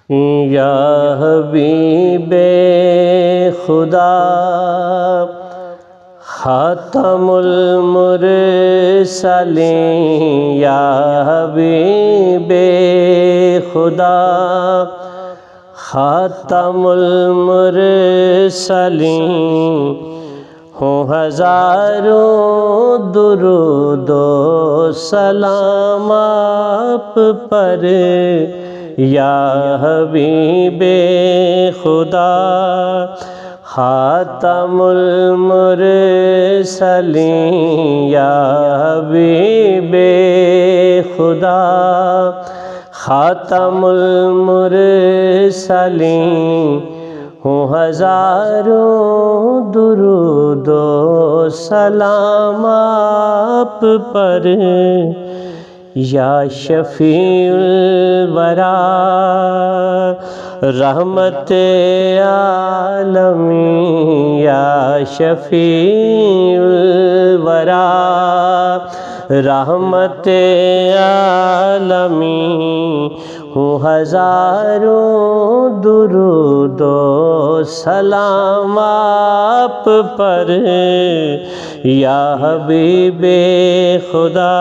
یا حبیب خدا خاتم المرسلین، یا حبیب خدا خاتم المرسلین، ہوں ہزاروں درود و سلام آپ پر، یا حبیب خدا خاتم المرسلین، یا حبیب خدا خاتم المرسلین، ہوں ہزاروں درود و سلام آپ پر، یا شفیع الورا رحمت عالمین، یا شفیع الورا رحمت عالمین، ہوں ہزاروں درود و سلام آپ پر، یا حبیب خدا۔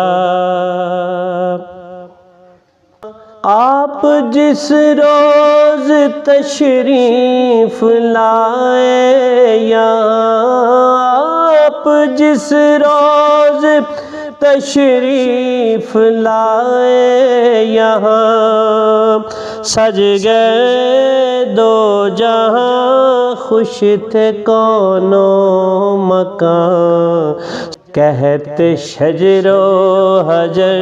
آپ جس روز تشریف لائے یہاں، آپ جس روز تشریف لائے یہاں، سج گئے دو جہاں، خوش تھے کون و مکان، کہتے شجر و حجر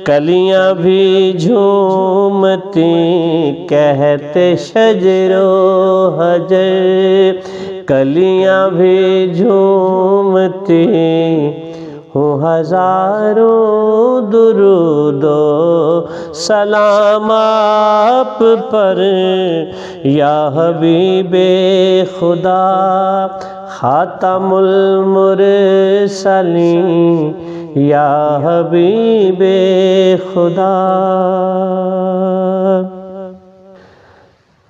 کلیاں بھی جھومتی، کہتے شجر و حجر کلیاں بھی جھومتی، ہوں ہزاروں درود و سلام آپ پر، یا حبیب خدا خاتم المرسلین، یا حبیب خدا۔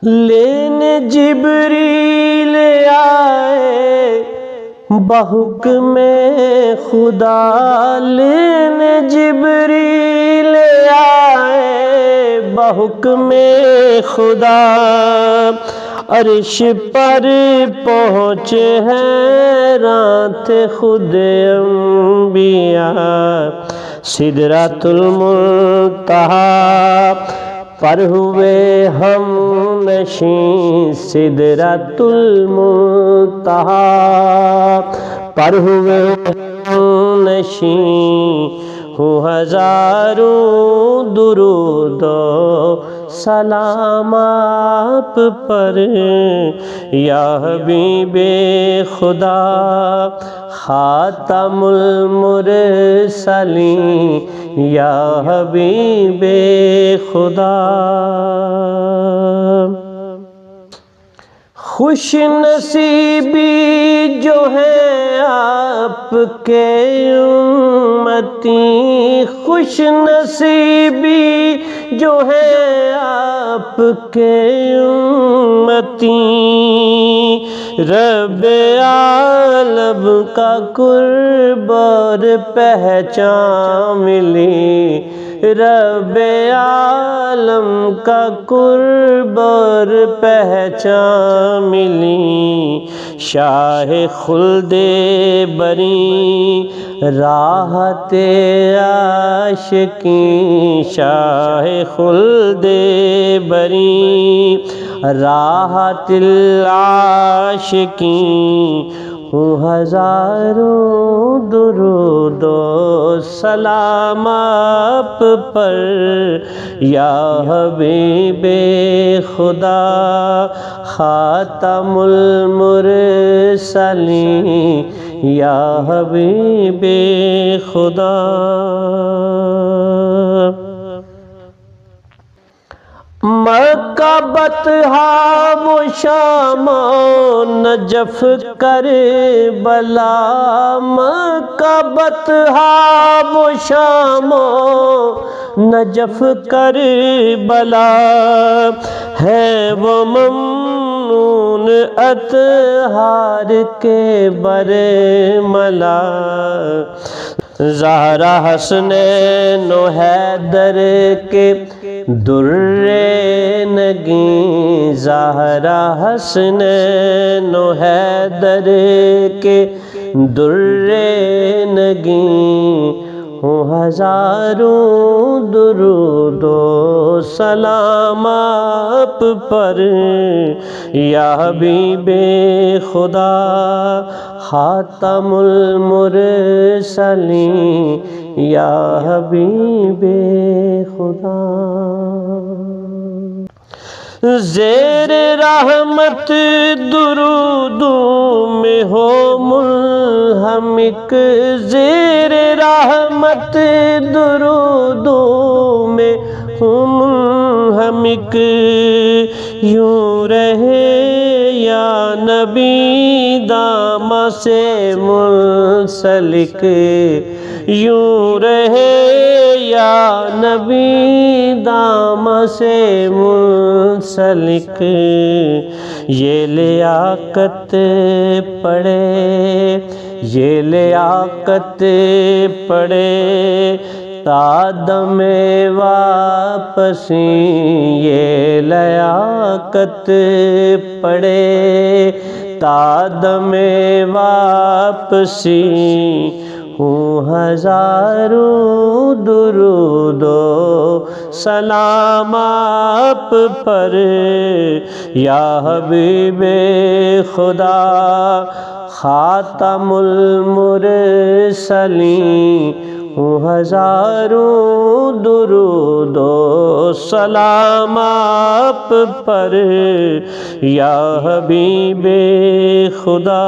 لینے جبریل آئے بحکم خدا، لینے جبریل آئے بحکم خدا، عرش پر پہنچے حیران تھے خود انبیاء، سدرۃ المنتہا پر ہوئے ہم نشین، سدرۃ المنتہا پر ہوئے ہم نشین، ہوں ہزاروں درود و سلام آپ پر، یا حبیب خدا خاتم المرسلین، یا حبیب خدا۔ خوش نصیبی جو ہے آپ کے امتی، خوش نصیبی جو ہے آپ کے امتی، رب عالم کا قرب اور پہچان ملی، رب عالم کا قرب اور پہچان ملی، شاہ خلد بری راحت عاشقین، شاہ خلد بری راحت العاشقین، ہوں ہزاروں درود و سلام آپ پر، یا حبیب خدا خاتم المرسلین، یا حبیب خدا۔ مکہ بطحا و شام و نجف کربلا، مکہ بطحا و شام و نجف کربلا، ہے وہ ممنون اطہار کے برملا، زہرا حسنین و حیدر کے در نگیں، زہرا حسنین و حیدر کے در نگیں، ہوں ہزاروں درود و سلام آپ پر یا حبیب خدا خاتم المرسلین، یا حبیب خدا۔ زیر رحمت درودوں میں ہو منہمک، زیر رحمت درودوں میں ہو منہمک، یوں رہے یا نبی دام سے منسلک، یوں رہے یا نبی دام سے منسلک، یہ لیاقت پڑے، یہ لیاقت پڑے تا دم واپسی، یہ لیاقت پڑے تا دم واپسی، ہوں ہزاروں درود و سلام آپ پر یا حبیب خدا خاتم المرسلین، ہوں ہزاروں درود و سلام آپ پر یا حبیب خدا۔